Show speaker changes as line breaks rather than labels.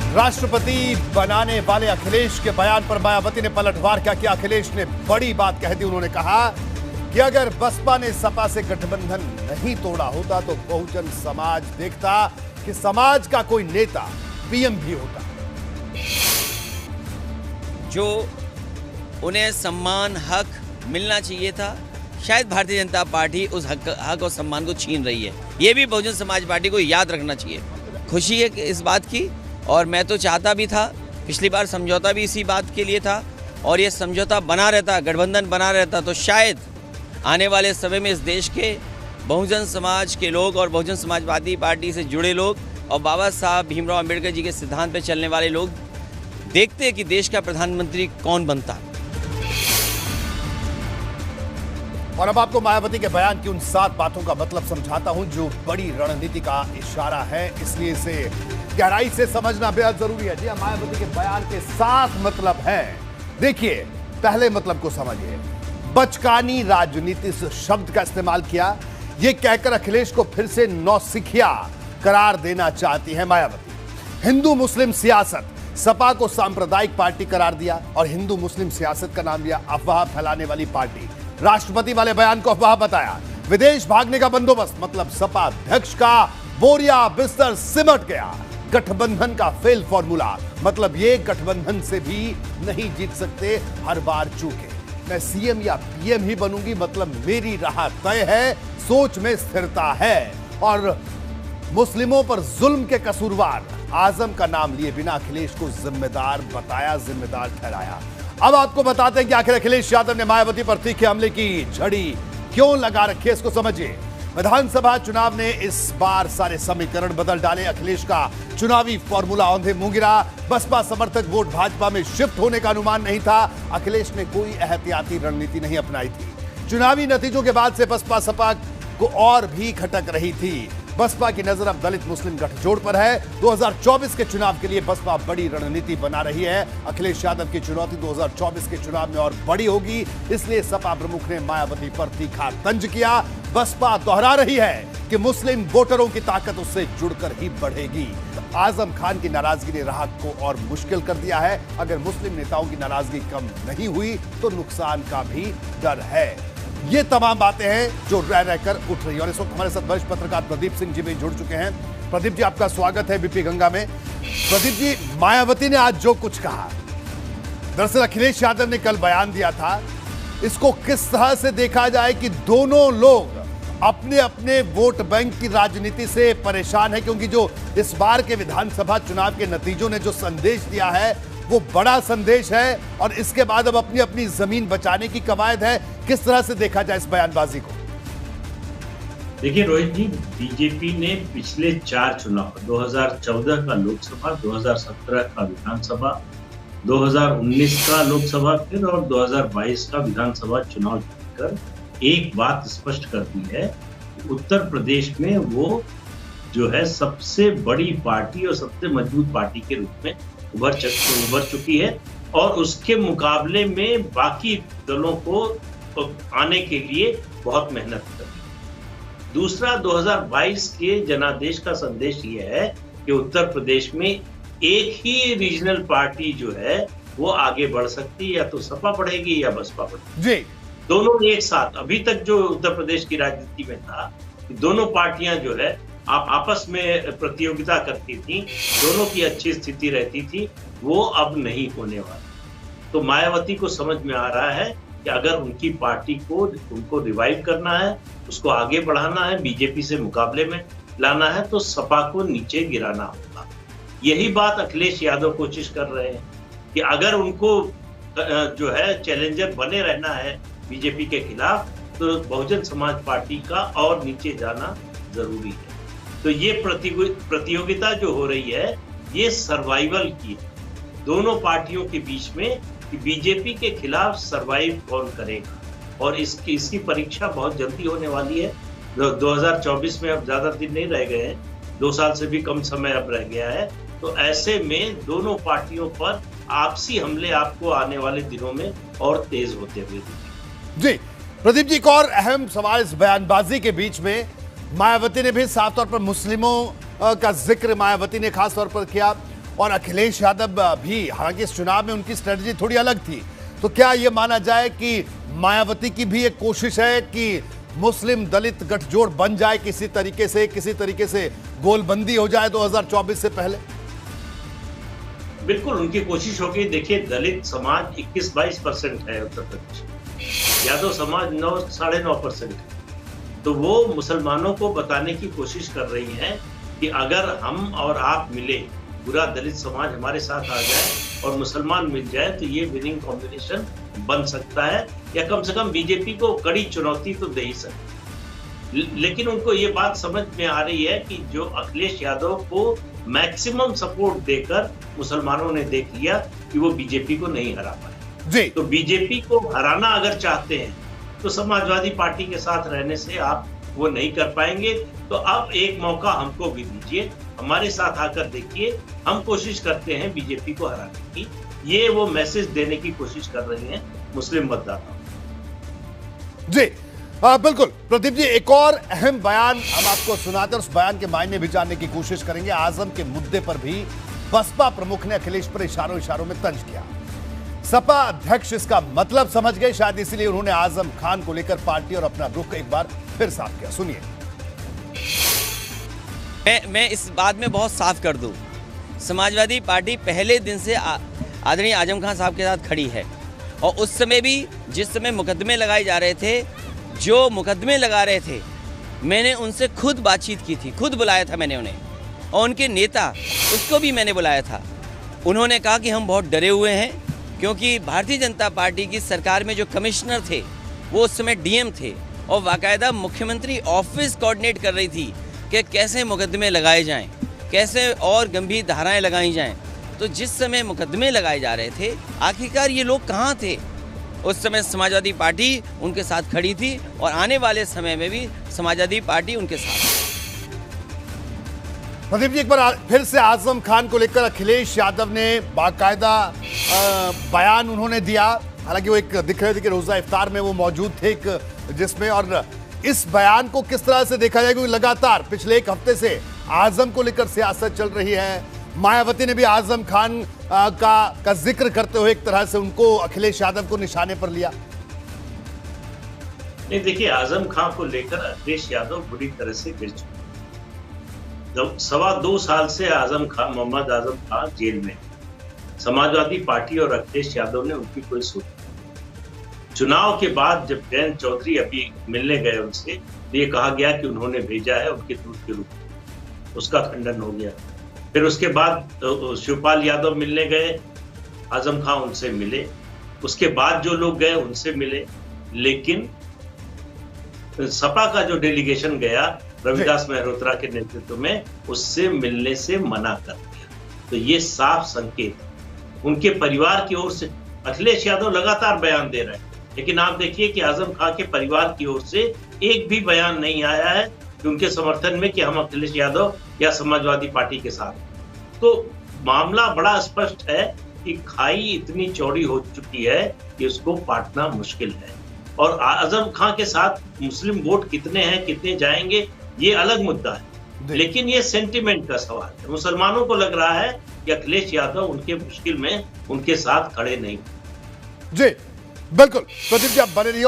राष्ट्रपति बनाने वाले अखिलेश के बयान पर मायावती ने पलटवार क्या किया। अखिलेश ने बड़ी बात कह दी। उन्होंने कहा कि अगर बसपा ने सपा से गठबंधन नहीं तोड़ा होता तो बहुजन समाज देखता कि समाज का कोई नेता पीएम भी होता।
जो उन्हें सम्मान हक मिलना चाहिए था, शायद भारतीय जनता पार्टी उस हक और सम्मान को छीन रही है। ये भी बहुजन समाज पार्टी को याद रखना चाहिए। खुशी है इस बात की, और मैं तो चाहता भी था, पिछली बार समझौता भी इसी बात के लिए था, और ये समझौता बना रहता, गठबंधन बना रहता, तो शायद आने वाले समय में इस देश के बहुजन समाज के लोग और बहुजन समाजवादी पार्टी से जुड़े लोग और बाबा साहब भीमराव अंबेडकर जी के सिद्धांत पर चलने वाले लोग देखते हैं कि देश का प्रधानमंत्री कौन बनता है।
और अब आपको मायावती के बयान की उन 7 बातों का मतलब समझाता हूं जो बड़ी रणनीति का इशारा है, इसलिए इसे गहराई से समझना बेहद जरूरी है। जी, मायावती के बयान के 7 मतलब हैं। देखिए, पहले मतलब को समझिए। बचकानी राजनीति से शब्द का इस्तेमाल किया। यह कहकर अखिलेश को फिर से नौसिखिया करार देना चाहती है मायावती। हिंदू मुस्लिम सियासत, सपा को सांप्रदायिक पार्टी करार दिया और हिंदू मुस्लिम सियासत का नाम दिया अफवाह फैलाने वाली पार्टी। राष्ट्रपति वाले बयान को अफवाह बताया। विदेश भागने का बंदोबस्त, मतलब सपा अध्यक्ष का बोरिया बिस्तर सिमट गया। गठबंधन का फेल फॉर्मूला, मतलब ये गठबंधन से भी नहीं जीत सकते, हर बार चूके। मैं सीएम या पीएम ही बनूंगी, मतलब मेरी राह तय है, सोच में स्थिरता है। और मुस्लिमों पर जुल्म के कसूरवार आजम का नाम लिए बिना अखिलेश को जिम्मेदार बताया, जिम्मेदार ठहराया। अब आपको बताते हैं कि आखिर अखिलेश यादव ने मायावती पर तीखे हमले की झड़ी क्यों लगा रखी है, इसको समझिए। विधानसभा चुनाव ने इस बार सारे समीकरण बदल डाले। अखिलेश का चुनावी फॉर्मूला औंधे मुंह गिरा। बसपा समर्थक वोट भाजपा में शिफ्ट होने का अनुमान नहीं था। अखिलेश ने कोई एहतियाती रणनीति नहीं अपनाई थी। चुनावी नतीजों के बाद से बसपा सपा को और भी खटक रही थी। बसपा की नजर अब दलित मुस्लिम गठजोड़ पर है। 2024 के चुनाव के लिए बसपा बड़ी रणनीति बना रही है। अखिलेश यादव की चुनौती 2024 के चुनाव में और बड़ी होगी, इसलिए सपा प्रमुख ने मायावती पर तीखा तंज किया। बसपा दोहरा रही है कि मुस्लिम वोटरों की ताकत उससे जुड़कर ही बढ़ेगी। आजम खान की नाराजगी ने राह को और मुश्किल कर दिया है। अगर मुस्लिम नेताओं की नाराजगी कम नहीं हुई तो नुकसान का भी डर है। ये तमाम बातें हैं जो रह रहकर उठ रही है। और इस वक्त हमारे साथ वरिष्ठ पत्रकार प्रदीप सिंह जी भी जुड़ चुके हैं। प्रदीप जी, आपका स्वागत है बीपी गंगा में। प्रदीप जी, मायावती ने आज जो कुछ कहा, दरअसल अखिलेश यादव ने कल बयान दिया था, इसको किस तरह से देखा जाए कि दोनों लोग अपने अपने वोट बैंक की राजनीति से परेशान है, क्योंकि जो इस बार के विधानसभा चुनाव के नतीजों ने जो संदेश दिया है वो बड़ा संदेश है, और इसके बाद अब अपनी अपनी जमीन बचाने की कवायद है। किस तरह से देखा जाए इस बयानबाजी को?
देखिए रोहित जी, बीजेपी ने पिछले 4 चुनाव, 2014 का लोकसभा, 2017 का विधानसभा, 2019 का लोकसभा फिर और 2022 का विधानसभा चुनाव जीतकर एक बात स्पष्ट कर दी है, उत्तर प्रदेश में वो जो है सबसे बड़ी पार्टी और सबसे मजबूत पार्टी के रूप में उभर चुकी है, और उसके मुकाबले में बाकी दलों को आने के लिए बहुत मेहनत कर रही है। दूसरा, 2022 के जनादेश का संदेश ये है कि उत्तर प्रदेश में एक ही रीजनल पार्टी जो है वो आगे बढ़ सकती है, या तो सपा बढ़ेगी या बसपा बढ़ेगी जी। दोनों एक साथ, अभी तक जो उत्तर प्रदेश की राजनीति में था, दोनों पार्टियां जो है आप आपस में प्रतियोगिता करती थी, दोनों की अच्छी स्थिति रहती थी, वो अब नहीं होने वाला। तो मायावती को समझ में आ रहा है कि अगर उनकी पार्टी को उनको रिवाइव करना है, उसको आगे बढ़ाना है, बीजेपी से मुकाबले में लाना है, तो सपा को नीचे गिराना होगा। यही बात अखिलेश यादव कोशिश कर रहे हैं कि अगर उनको जो है चैलेंजर बने रहना है बीजेपी के खिलाफ, तो बहुजन समाज पार्टी का और नीचे जाना जरूरी है। तो ये प्रतियोगिता जो हो रही है ये सर्वाइवल की है दोनों पार्टियों के बीच में, कि बीजेपी के खिलाफ सर्वाइव कौन करेगा, और इसकी परीक्षा बहुत जल्दी होने वाली है। 2024 में अब ज्यादा दिन नहीं रह गए हैं, 2 साल से भी कम समय अब रह गया है। तो ऐसे में दोनों पार्टियों पर आपसी हमले आपको आने वाले दिनों में और तेज होते हुए दिखेंगे।
जी प्रदीप जी, एक और अहम सवाल इस बयानबाजी के बीच में, मायावती ने भी साफ तौर पर मुस्लिमों का जिक्र मायावती ने खास तौर पर किया। और अखिलेश यादव भी, हालांकि इस चुनाव में उनकी स्ट्रेटजी थोड़ी अलग थी। तो क्या यह माना जाए कि मायावती की भी एक कोशिश है कि मुस्लिम दलित गठजोड़ बन जाए किसी तरीके से गोलबंदी हो जाए 2024 से पहले?
बिल्कुल उनकी कोशिश होगी। देखिए, दलित समाज 21-22% है उत्तर प्रदेश, यादव समाज 9-9.5% है। तो वो मुसलमानों को बताने की कोशिश कर रही हैं कि अगर हम और आप मिले, पूरा दलित समाज हमारे साथ आ जाए और मुसलमान मिल जाए तो ये विनिंग कॉम्बिनेशन बन सकता है, या कम से कम बीजेपी को कड़ी चुनौती तो दे ही सकती। लेकिन उनको ये बात समझ में आ रही है कि जो अखिलेश यादव को मैक्सिमम सपोर्ट देकर मुसलमानों ने देख लिया कि वो बीजेपी को नहीं हरा पाए
जी।
तो बीजेपी को हराना अगर चाहते हैं तो समाजवादी पार्टी के साथ रहने से आप वो नहीं कर पाएंगे। तो अब एक मौका हमको भी दीजिए, हमारे साथ आकर देखिए, हम कोशिश करते हैं बीजेपी को हराने की। ये वो मैसेज देने की कोशिश कर रहे हैं मुस्लिम मतदाताओं
जी। बिल्कुल प्रदीप जी, एक और अहम बयान हम आपको सुनाते हैं, उस बयान के मायने भी जानने की कोशिश करेंगे। आजम के मुद्दे पर भी बसपा प्रमुख ने अखिलेश पर इशारों में तंज किया। सपा अध्यक्ष इसका मतलब समझ गए, शायद इसीलिए उन्होंने आजम खान को लेकर पार्टी और अपना रुख एक बार फिर साफ किया। सुनिए।
मैं इस बात में बहुत साफ कर दूं, समाजवादी पार्टी पहले दिन से आदरणीय आजम खान साहब के साथ खड़ी है। और उस समय भी जिस समय मुकदमे लगाए जा रहे थे, जो मुकदमे लगा रहे थे, मैंने उनसे खुद बातचीत की थी, खुद बुलाया था मैंने उन्हें, और उनके नेता उसको भी मैंने बुलाया था। उन्होंने कहा कि हम बहुत डरे हुए हैं, क्योंकि भारतीय जनता पार्टी की सरकार में जो कमिश्नर थे वो उस समय डीएम थे, और बाकायदा मुख्यमंत्री ऑफिस कोऑर्डिनेट कर रही थी कि कैसे मुकदमे लगाए जाएं, कैसे और गंभीर धाराएं लगाई जाएं। तो जिस समय मुकदमे लगाए जा रहे थे, आखिरकार ये लोग कहाँ थे? उस समय समाजवादी पार्टी उनके साथ खड़ी थी, और आने वाले समय में भी समाजवादी पार्टी उनके साथ।
प्रदीप जी, एक बार फिर से आजम खान को लेकर अखिलेश यादव ने बाकायदा बयान उन्होंने दिया। हालांकि वो एक दिख रहे थे कि रोजा इफ्तार में वो मौजूद थे, जिसमें, और इस बयान को किस तरह से देखा जाए, क्योंकि लगातार पिछले एक हफ्ते से आजम को लेकर सियासत चल रही है। मायावती ने भी आजम खान का जिक्र करते हुए एक तरह से उनको, अखिलेश यादव को निशाने पर लिया।
नहीं, देखिए, आजम खान को लेकर अखिलेश यादव बुरी तरह से गिर चुके। जब 2.25 साल से मोहम्मद आजम खान जेल में, समाजवादी पार्टी और अखिलेश यादव ने उनकी कोई सुनी। चुनाव के बाद जब जयंत चौधरी अभी मिलने गए उनसे, तो ये कहा गया कि उन्होंने भेजा है उनके दूत के रूप में, उसका खंडन हो गया। फिर उसके बाद शिवपाल यादव मिलने गए, आजम खान उनसे मिले, उसके बाद जो लोग गए उनसे मिले, लेकिन सपा का जो डेलीगेशन गया रविदास मेहरोत्रा के नेतृत्व में, उससे मिलने से मना कर दिया। तो ये साफ संकेत उनके परिवार की ओर से। अखिलेश यादव लगातार बयान दे रहे हैं, लेकिन आप देखिए कि आजम खान के परिवार की ओर से एक भी बयान नहीं आया है कि उनके समर्थन में कि हम अखिलेश यादव या समाजवादी पार्टी के साथ। तो मामला बड़ा स्पष्ट है कि खाई इतनी चौड़ी हो चुकी है कि उसको पाटना मुश्किल है। और आजम खान के साथ मुस्लिम वोट कितने हैं, कितने जाएंगे, ये अलग मुद्दा है, लेकिन ये सेंटिमेंट का सवाल है। मुसलमानों को लग रहा है कि अखिलेश यादव उनके मुश्किल में उनके साथ खड़े नहीं।
जी बिल्कुल, प्रदीप जी आप बने रहिए।